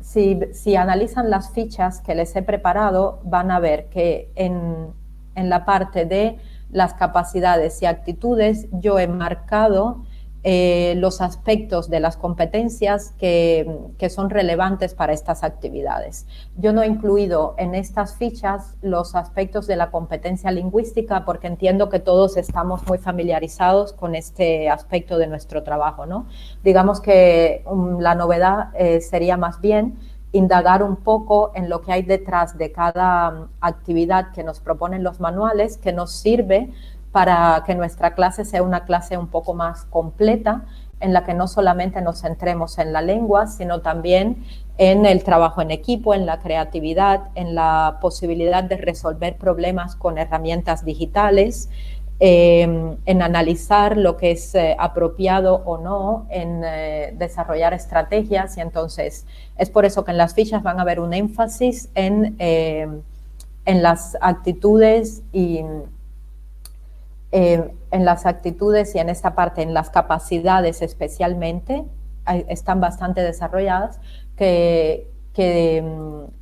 Si analizan las fichas que les he preparado, van a ver que en la parte de las capacidades y actitudes yo he marcado los aspectos de las competencias que son relevantes para estas actividades. Yo no he incluido en estas fichas los aspectos de la competencia lingüística, porque entiendo que todos estamos muy familiarizados con este aspecto de nuestro trabajo, ¿no? Digamos que la novedad sería más bien indagar un poco en lo que hay detrás de cada actividad que nos proponen los manuales, que nos sirve para que nuestra clase sea una clase un poco más completa, en la que no solamente nos centremos en la lengua, sino también en el trabajo en equipo, en la creatividad, en la posibilidad de resolver problemas con herramientas digitales, en analizar lo que es apropiado o no, en desarrollar estrategias. Y entonces es por eso que en las fichas van a haber un énfasis en las actitudes y en esta parte, en las capacidades especialmente, están bastante desarrolladas, que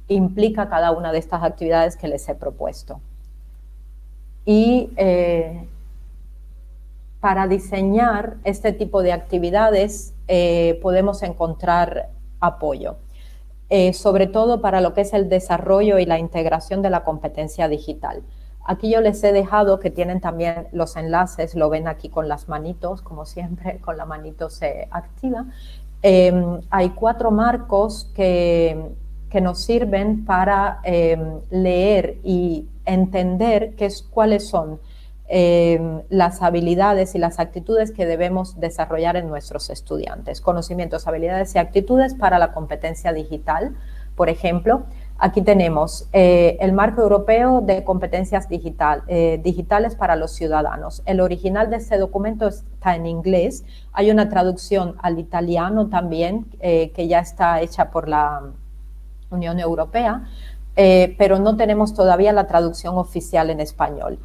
implica cada una de estas actividades que les he propuesto. Y para diseñar este tipo de actividades podemos encontrar apoyo, sobre todo para lo que es el desarrollo y la integración de la competencia digital. Aquí yo les he dejado que tienen también los enlaces, lo ven aquí con las manitos, como siempre, con la manito se activa. Hay 4 marcos que nos sirven para leer y entender cuáles son las habilidades y las actitudes que debemos desarrollar en nuestros estudiantes. Conocimientos, habilidades y actitudes para la competencia digital, por ejemplo. Aquí tenemos el Marco Europeo de Competencias Digitales para los Ciudadanos. El original de este documento está en inglés. Hay una traducción al italiano también, que ya está hecha por la Unión Europea, pero no tenemos todavía la traducción oficial en español.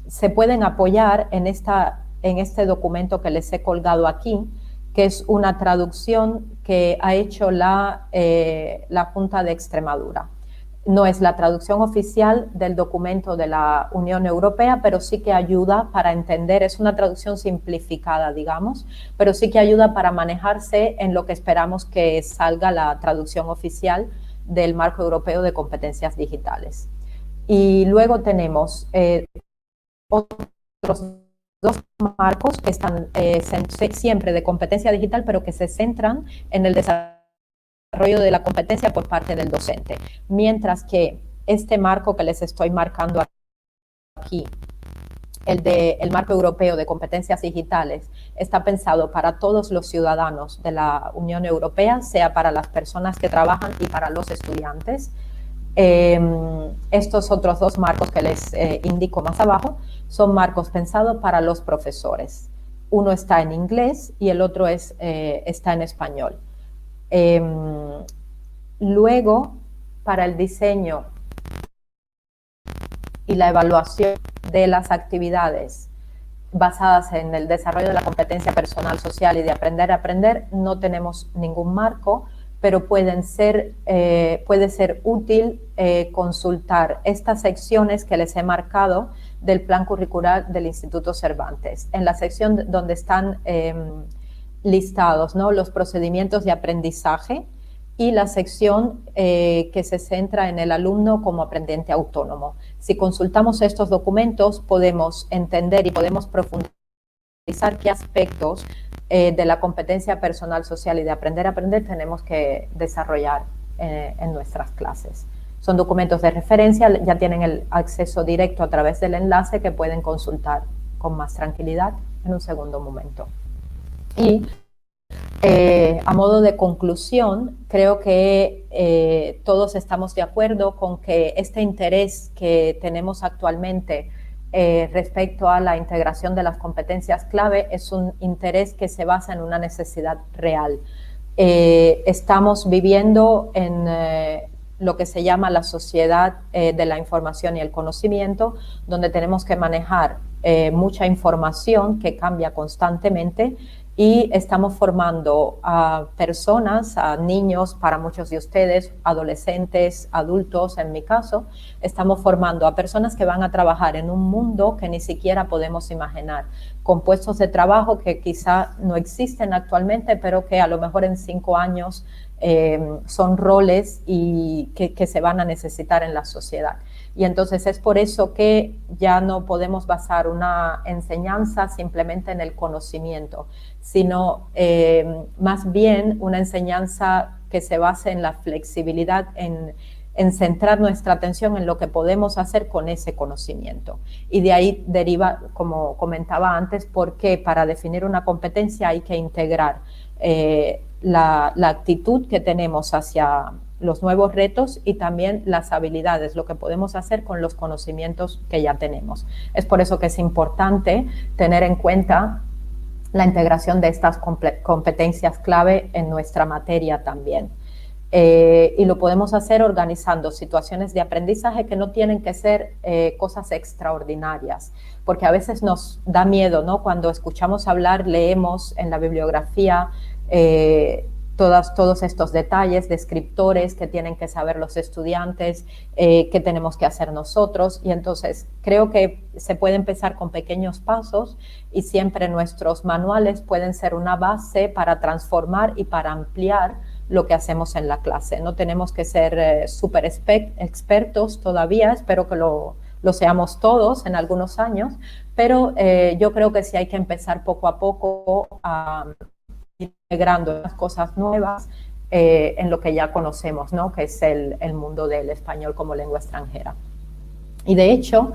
Se pueden apoyar en este documento que les he colgado aquí, que es una traducción que ha hecho la Junta de Extremadura. No es la traducción oficial del documento de la Unión Europea, pero sí que ayuda para entender, es una traducción simplificada, digamos, pero sí que ayuda para manejarse en lo que esperamos que salga la traducción oficial del Marco Europeo de Competencias Digitales. Y luego tenemos otros 2 marcos que están siempre de competencia digital, pero que se centran en el desarrollo de la competencia por parte del docente. Mientras que este marco que les estoy marcando aquí, el Marco Europeo de Competencias Digitales, está pensado para todos los ciudadanos de la Unión Europea, sea para las personas que trabajan y para los estudiantes. Estos otros 2 marcos que les indico más abajo son marcos pensados para los profesores. Uno está en inglés y el otro está en español. Luego, para el diseño y la evaluación de las actividades basadas en el desarrollo de la competencia personal, social y de aprender a aprender, no tenemos ningún marco, pero puede ser útil consultar estas secciones que les he marcado del plan curricular del Instituto Cervantes. En la sección donde están listados, ¿no?, los procedimientos de aprendizaje y la sección que se centra en el alumno como aprendiente autónomo. Si consultamos estos documentos, podemos entender y podemos profundizar qué aspectos de la competencia personal, social y de aprender a aprender tenemos que desarrollar en nuestras clases. Son documentos de referencia, ya tienen el acceso directo a través del enlace que pueden consultar con más tranquilidad en un segundo momento. Y a modo de conclusión, creo que todos estamos de acuerdo con que este interés que tenemos actualmente respecto a la integración de las competencias clave es un interés que se basa en una necesidad real. Estamos viviendo en lo que se llama la sociedad de la información y el conocimiento, donde tenemos que manejar mucha información que cambia constantemente y estamos formando a personas, a niños, para muchos de ustedes, adolescentes, adultos, en mi caso, estamos formando a personas que van a trabajar en un mundo que ni siquiera podemos imaginar, con puestos de trabajo que quizá no existen actualmente, pero que a lo mejor en 5 años son roles y que se van a necesitar en la sociedad. Y entonces es por eso que ya no podemos basar una enseñanza simplemente en el conocimiento, sino más bien una enseñanza que se base en la flexibilidad, en centrar nuestra atención en lo que podemos hacer con ese conocimiento. Y de ahí deriva, como comentaba antes, por qué para definir una competencia hay que integrar la actitud que tenemos hacia los nuevos retos y también las habilidades, lo que podemos hacer con los conocimientos que ya tenemos. Es por eso que es importante tener en cuenta la integración de estas competencias clave en nuestra materia también. Y lo podemos hacer organizando situaciones de aprendizaje que no tienen que ser cosas extraordinarias, porque a veces nos da miedo, ¿no? Cuando escuchamos hablar, leemos en la bibliografía todos estos detalles, descriptores que tienen que saber los estudiantes, qué tenemos que hacer nosotros, y entonces creo que se puede empezar con pequeños pasos y siempre nuestros manuales pueden ser una base para transformar y para ampliar lo que hacemos en la clase. No tenemos que ser súper expertos todavía, espero que lo seamos todos en algunos años, pero yo creo que sí hay que empezar poco a poco a integrando las cosas nuevas en lo que ya conocemos, ¿no? Que es el mundo del español como lengua extranjera. Y de hecho,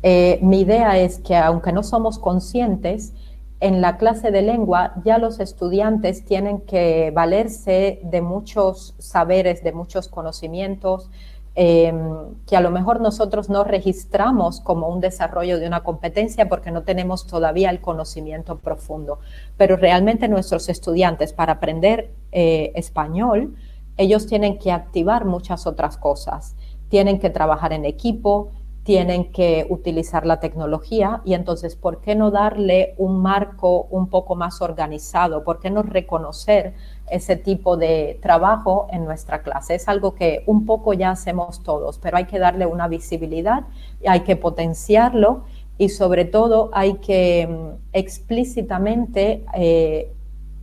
mi idea es que aunque no somos conscientes, en la clase de lengua ya los estudiantes tienen que valerse de muchos saberes, de muchos conocimientos, que a lo mejor nosotros no registramos como un desarrollo de una competencia porque no tenemos todavía el conocimiento profundo. Pero realmente nuestros estudiantes, para aprender español, ellos tienen que activar muchas otras cosas. Tienen que trabajar en equipo, tienen que utilizar la tecnología y entonces, ¿por qué no darle un marco un poco más organizado? ¿Por qué no reconocer ese tipo de trabajo en nuestra clase? Es algo que un poco ya hacemos todos, pero hay que darle una visibilidad, hay que potenciarlo y sobre todo hay que explícitamente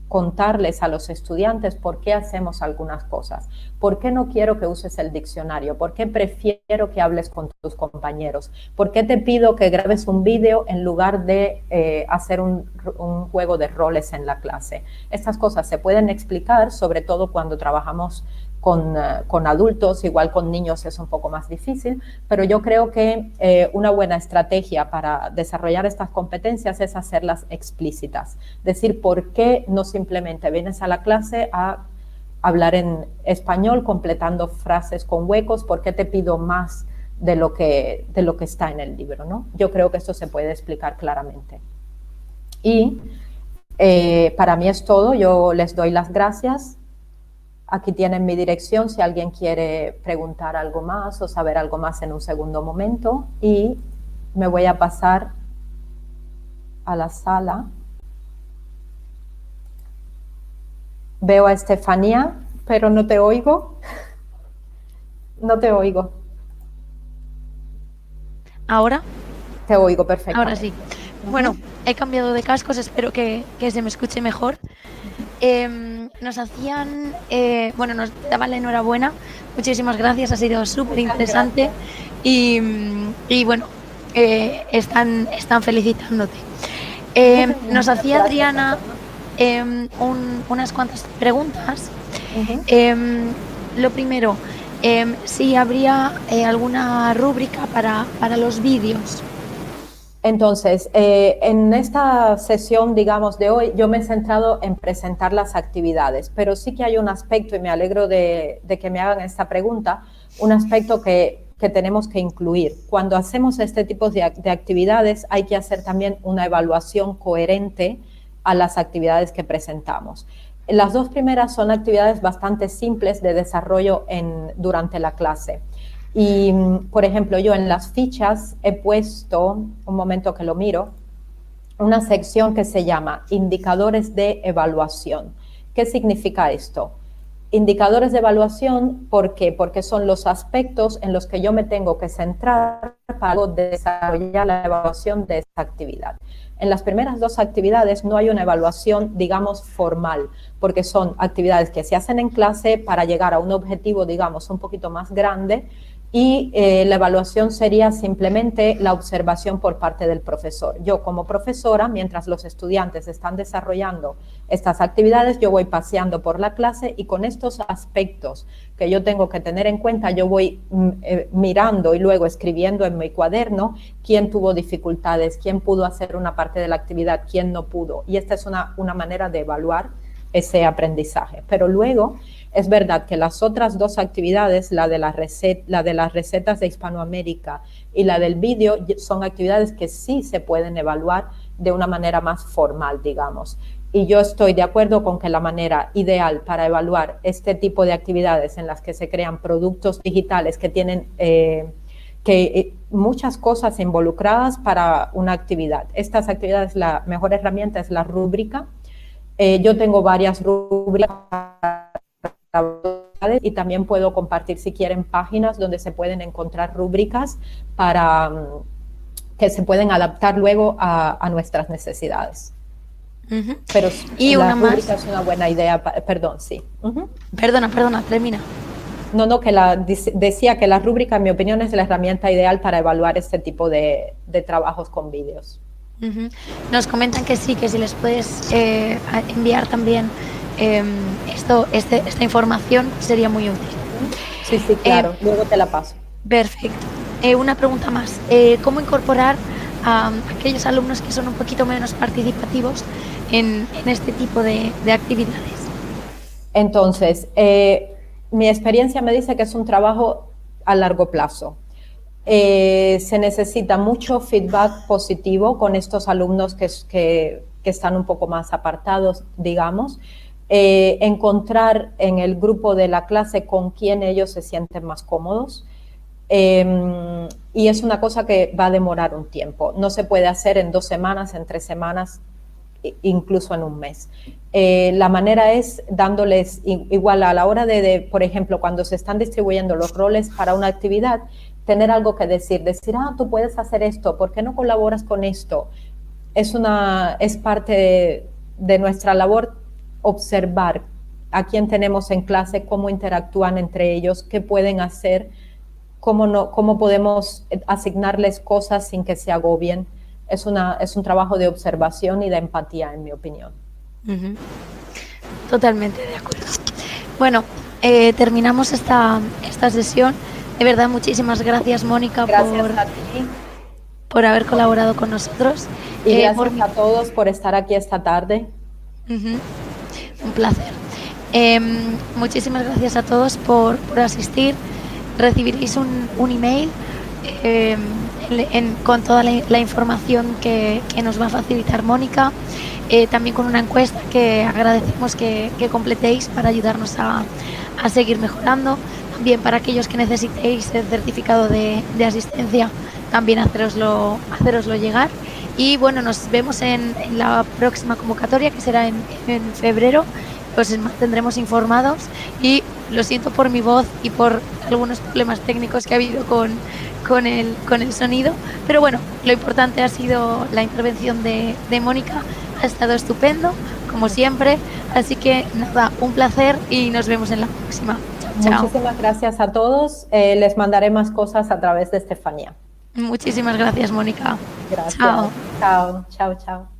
contarles a los estudiantes por qué hacemos algunas cosas, por qué no quiero que uses el diccionario, por qué prefiero que hables con tus compañeros, por qué te pido que grabes un vídeo en lugar de hacer un juego de roles en la clase. Estas cosas se pueden explicar, sobre todo cuando trabajamos con adultos, igual con niños es un poco más difícil, pero yo creo que una buena estrategia para desarrollar estas competencias es hacerlas explícitas. Decir por qué no simplemente vienes a la clase a hablar en español completando frases con huecos, por qué te pido más de lo que está en el libro, ¿no? Yo creo que esto se puede explicar claramente. Y para mí es todo, yo les doy las gracias. Aquí tienen mi dirección si alguien quiere preguntar algo más o saber algo más en un segundo momento. Y me voy a pasar a la sala. Veo a Estefanía, pero no te oigo. No te oigo. ¿Ahora? Te oigo perfecto. Ahora sí. Bueno, he cambiado de cascos, espero que se me escuche mejor. Nos hacían, nos daban la enhorabuena, muchísimas gracias, ha sido súper interesante y bueno, están felicitándote. Nos hacía Adriana unas cuantas preguntas. Lo primero, si habría alguna rúbrica para los vídeos. Entonces, en esta sesión, digamos, de hoy, yo me he centrado en presentar las actividades, pero sí que hay un aspecto, y me alegro de que me hagan esta pregunta, un aspecto que tenemos que incluir. Cuando hacemos este tipo de actividades, hay que hacer también una evaluación coherente a las actividades que presentamos. Las dos primeras son actividades bastante simples de desarrollo durante la clase. Y, por ejemplo, yo en las fichas he puesto, un momento que lo miro, una sección que se llama Indicadores de Evaluación. ¿Qué significa esto? Indicadores de evaluación, ¿por qué? Porque son los aspectos en los que yo me tengo que centrar para desarrollar la evaluación de esta actividad. En las primeras dos actividades no hay una evaluación, digamos, formal, porque son actividades que se hacen en clase para llegar a un objetivo, digamos, un poquito más grande, y la evaluación sería simplemente la observación por parte del profesor. Yo como profesora, mientras los estudiantes están desarrollando estas actividades, yo voy paseando por la clase y con estos aspectos que yo tengo que tener en cuenta, yo voy mirando y luego escribiendo en mi cuaderno quién tuvo dificultades, quién pudo hacer una parte de la actividad, quién no pudo. Y esta es una manera de evaluar ese aprendizaje. Pero luego es verdad que las otras dos actividades, la de las recetas de Hispanoamérica y la del vídeo, son actividades que sí se pueden evaluar de una manera más formal, digamos. Y yo estoy de acuerdo con que la manera ideal para evaluar este tipo de actividades en las que se crean productos digitales que tienen muchas cosas involucradas para una actividad. Estas actividades, la mejor herramienta es la rúbrica. Yo tengo varias rúbricas y también puedo compartir, si quieren, páginas donde se pueden encontrar rúbricas para que se pueden adaptar luego a nuestras necesidades. Ujú. Pero Y la una más. rúbrica es una buena idea, perdón, sí. Ujú. Perdona, termina. No, que decía que la rúbrica, en mi opinión, es la herramienta ideal para evaluar este tipo de trabajos con vídeos. Ujú. Nos comentan que sí, que si les puedes enviar también esta información sería muy útil. Sí, sí, Eh, claro, luego te la paso. Perfecto. Una pregunta más. ¿Cómo incorporar a aquellos alumnos que son un poquito menos participativos en este tipo de actividades? Entonces, mi experiencia me dice que es un trabajo a largo plazo. Se necesita mucho feedback positivo con estos alumnos que están un poco más apartados, digamos. Encontrar en el grupo de la clase con quién ellos se sienten más cómodos. Y es una cosa que va a demorar un tiempo. No se puede hacer en 2 semanas, en 3 semanas, incluso en un mes. La manera es dándoles, igual a la hora por ejemplo, cuando se están distribuyendo los roles para una actividad, tener algo que decir, tú puedes hacer esto, ¿por qué no colaboras con esto? Es parte de nuestra labor observar a quién tenemos en clase, cómo interactúan entre ellos, qué pueden hacer, cómo podemos asignarles cosas sin que se agobien. Es un trabajo de observación y de empatía, en mi opinión. Uh-huh. Totalmente de acuerdo. Bueno, terminamos esta sesión. De verdad, muchísimas gracias, Mónica, Gracias a ti. por haber colaborado con nosotros. Y gracias a todos por estar aquí esta tarde. Uh-huh. Un placer. Muchísimas gracias a todos por asistir. Recibiréis un email con toda la información que nos va a facilitar Mónica, también con una encuesta que agradecemos que completéis para ayudarnos a seguir mejorando. También para aquellos que necesitéis el certificado de asistencia, también haceroslo llegar. Y bueno, nos vemos en la próxima convocatoria, que será en febrero. Os mantendremos informados y lo siento por mi voz y por algunos problemas técnicos que ha habido con el sonido, pero bueno, lo importante ha sido la intervención de Mónica. Ha estado estupendo, como siempre, así que nada, un placer y nos vemos en la próxima. Chao. Muchísimas gracias a todos. Les mandaré más cosas a través de Estefanía. Muchísimas gracias, Mónica. Gracias. Chao. Chao, chao, chao.